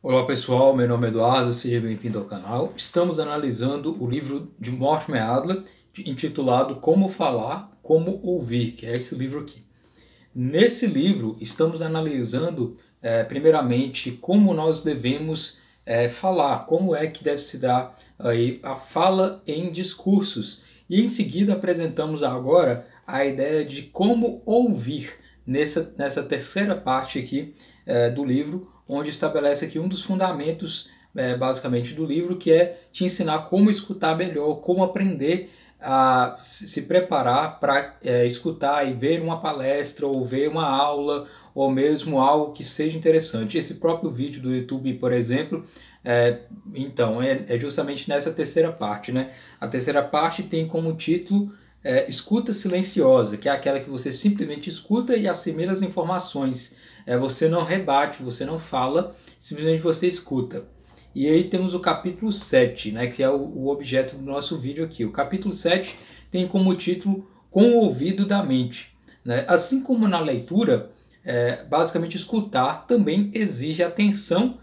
Olá pessoal, meu nome é Eduardo, seja bem-vindo ao canal. Estamos analisando o livro de Mortimer Adler, intitulado Como Falar, Como Ouvir, que é esse livro aqui. Nesse livro, estamos analisando, primeiramente, como nós devemos falar, como é que deve se dar aí, a fala em discursos. E em seguida apresentamos agora a ideia de como ouvir, nessa terceira parte aqui do livro, onde estabelece aqui um dos fundamentos, basicamente, do livro, que é te ensinar como escutar melhor, como aprender a se preparar para escutar e ver uma palestra, ou ver uma aula, ou mesmo algo que seja interessante. Esse próprio vídeo do YouTube, por exemplo, então, é justamente nessa terceira parte, né? A terceira parte tem como título escuta silenciosa, que é aquela que você simplesmente escuta e assimila as informações. Você não rebate, você não fala, simplesmente você escuta. E aí temos o capítulo 7, né, que é o objeto do nosso vídeo aqui. O capítulo 7 tem como título Com o Ouvido da Mente. Né? Assim como na leitura, basicamente escutar também exige atenção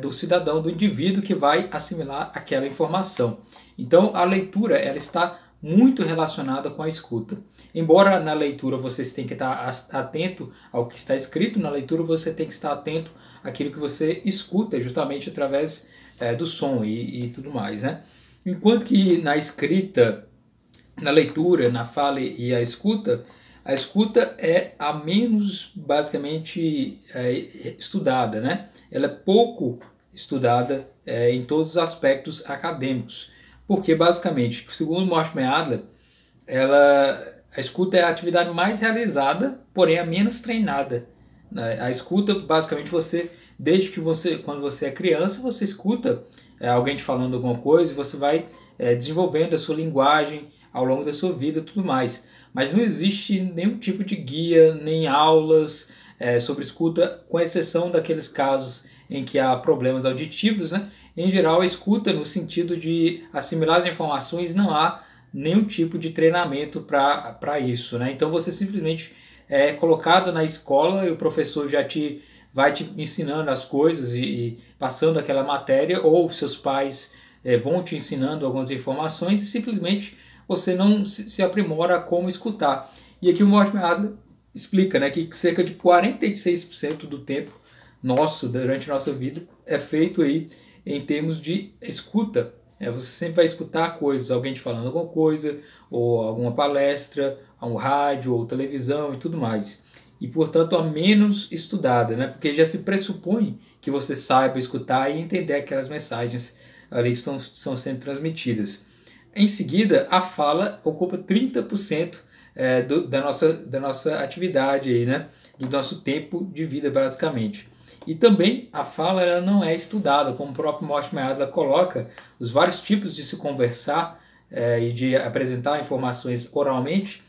do cidadão, do indivíduo que vai assimilar aquela informação. Então a leitura ela está muito relacionada com a escuta. Embora na leitura vocês tenham que estar atento ao que está escrito, na leitura você tem que estar atento àquilo que você escuta, justamente através do som e tudo mais, né? Enquanto que na escrita, na leitura, na fala e a escuta é a menos basicamente estudada, né? Ela é pouco estudada em todos os aspectos acadêmicos. Porque, basicamente, segundo Mortimer Adler, a escuta é a atividade mais realizada, porém a menos treinada. A escuta, basicamente, desde que quando você é criança, você escuta alguém te falando alguma coisa e você vai desenvolvendo a sua linguagem ao longo da sua vida e tudo mais. Mas não existe nenhum tipo de guia, nem aulas sobre escuta, com exceção daqueles casos em que há problemas auditivos, né? Em geral, a escuta, no sentido de assimilar as informações, não há nenhum tipo de treinamento para isso, né? Então você simplesmente é colocado na escola e o professor vai te ensinando as coisas e passando aquela matéria, ou seus pais vão te ensinando algumas informações e simplesmente você não se aprimora como escutar. E aqui o Mortimer Adler explica, né, que cerca de 46% do tempo nosso, durante a nossa vida, é feito aí em termos de escuta. Você sempre vai escutar coisas, alguém te falando alguma coisa, ou alguma palestra, um rádio, ou televisão e tudo mais. E, portanto, a menos estudada, né? Porque já se pressupõe que você saiba escutar e entender aquelas mensagens ali que estão sendo transmitidas. Em seguida, a fala ocupa 30% da nossa atividade, aí, né? Do nosso tempo de vida, basicamente. E também a fala ela não é estudada, como o próprio Mortimer Adler coloca, os vários tipos de se conversar e de apresentar informações oralmente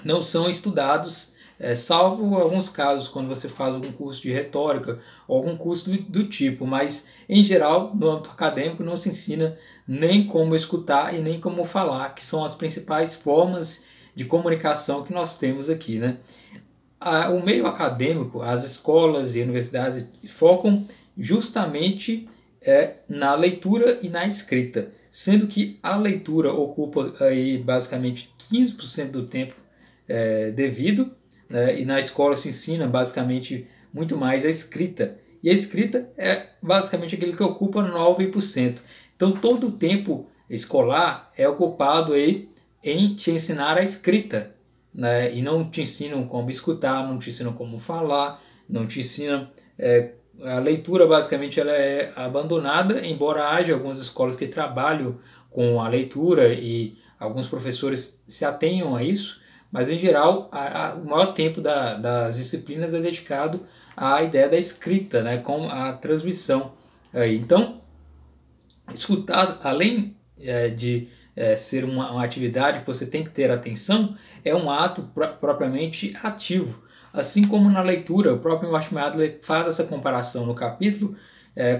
não são estudados, salvo alguns casos quando você faz algum curso de retórica ou algum curso do tipo, mas em geral no âmbito acadêmico não se ensina nem como escutar e nem como falar, que são as principais formas de comunicação que nós temos aqui, né? O meio acadêmico, as escolas e universidades focam justamente na leitura e na escrita, sendo que a leitura ocupa aí basicamente 15% do tempo devido, né, e na escola se ensina basicamente muito mais a escrita. E a escrita é basicamente aquilo que ocupa 9%. Então todo o tempo escolar é ocupado aí em te ensinar a escrita, né? E não te ensinam como escutar, não te ensinam como falar, não te ensinam. A leitura basicamente ela é abandonada, embora haja algumas escolas que trabalham com a leitura e alguns professores se atenham a isso, mas em geral o maior tempo das disciplinas é dedicado à ideia da escrita, né? Com a transmissão. Então, escutar, além de ser uma atividade que você tem que ter atenção, é um ato propriamente ativo. Assim como na leitura, o próprio Mortimer Adler faz essa comparação no capítulo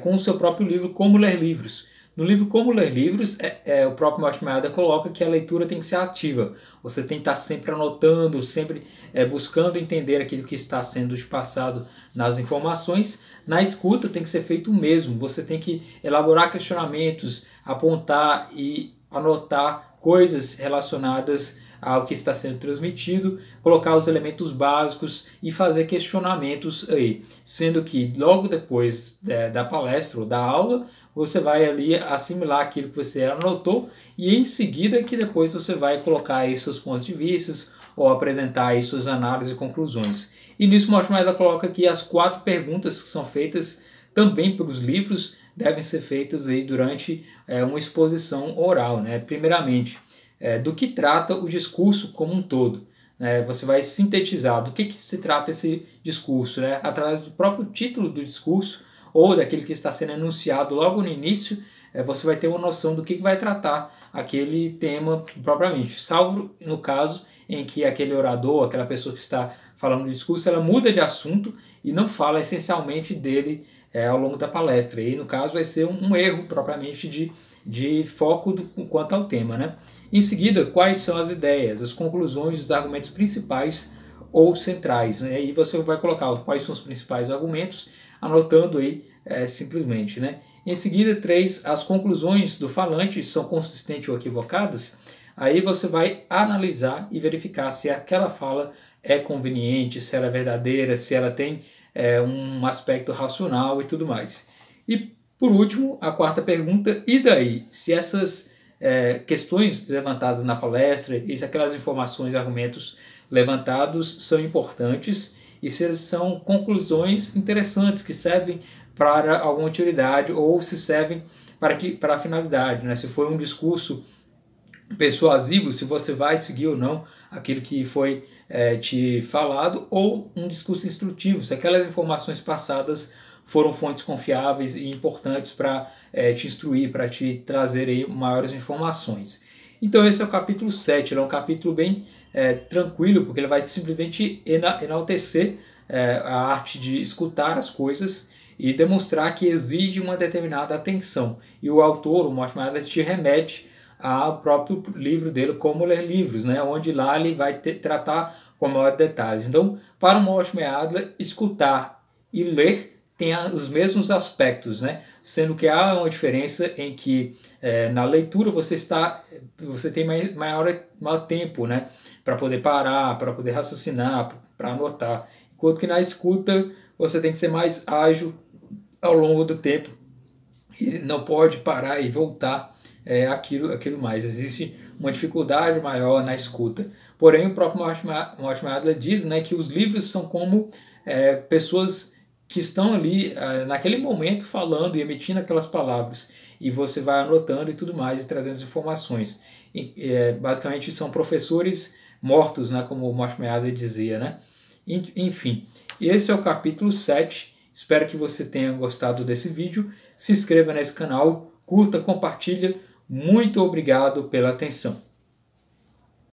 com o seu próprio livro Como Ler Livros, No livro Como Ler Livros, o próprio Mortimer Adler coloca que a leitura tem que ser ativa. Você tem que estar sempre anotando, sempre buscando entender aquilo que está sendo te passado nas informações. Na escuta tem que ser feito o mesmo. Você tem que elaborar questionamentos, apontar e anotar coisas relacionadas ao que está sendo transmitido, colocar os elementos básicos e fazer questionamentos aí. Sendo que logo depois da palestra ou da aula, você vai ali assimilar aquilo que você anotou e em seguida que depois você vai colocar aí seus pontos de vista ou apresentar aí suas análises e conclusões. E nisso, Mortimer Adler coloca que as 4 perguntas que são feitas também para os livros devem ser feitas aí durante uma exposição oral, né? Primeiramente, do que trata o discurso como um todo. Você vai sintetizar do que se trata esse discurso, né? Através do próprio título do discurso ou daquele que está sendo enunciado logo no início, você vai ter uma noção do que vai tratar aquele tema propriamente, salvo no caso em que aquele orador, aquela pessoa que está falando do discurso, ela muda de assunto e não fala essencialmente dele ao longo da palestra. E no caso vai ser um erro propriamente de foco quanto ao tema, né? Em seguida, quais são as ideias, as conclusões, os argumentos principais ou centrais, né? E você vai colocar quais são os principais argumentos, anotando aí simplesmente, né? Em seguida, 3, as conclusões do falante são consistentes ou equivocadas. Aí você vai analisar e verificar se aquela fala é conveniente, se ela é verdadeira, se ela tem um aspecto racional e tudo mais. E por último, a 4ª pergunta, e daí? Se essas questões levantadas na palestra e se aquelas informações e argumentos levantados são importantes e se eles são conclusões interessantes que servem para alguma utilidade ou se servem para a finalidade, né? Se foi um discurso persuasivo, se você vai seguir ou não aquilo que foi te falado, ou um discurso instrutivo, se aquelas informações passadas foram fontes confiáveis e importantes para te instruir, para te trazer aí maiores informações. Então esse é o capítulo 7, ele é um capítulo bem tranquilo, porque ele vai simplesmente enaltecer a arte de escutar as coisas e demonstrar que exige uma determinada atenção. E o autor, o Mortimer Adler, te remete ao próprio livro dele, Como Ler Livros, né? Onde lá ele vai tratar com maiores detalhes. Então, para o Mortimer Adler, escutar e ler tem os mesmos aspectos, né? Sendo que há uma diferença em que na leitura você tem maior tempo, né? Para poder parar, para poder raciocinar, para anotar. Enquanto que na escuta você tem que ser mais ágil ao longo do tempo e não pode parar e voltar aquilo mais. Existe uma dificuldade maior na escuta. Porém, o próprio Mortimer Adler diz, né, que os livros são como pessoas que estão ali naquele momento falando e emitindo aquelas palavras, e você vai anotando e tudo mais e trazendo as informações. Basicamente são professores mortos, né, como o Mortimer Adler dizia, né? Enfim, esse é o capítulo 7. Espero que você tenha gostado desse vídeo. Se inscreva nesse canal, curta, compartilha. Muito obrigado pela atenção.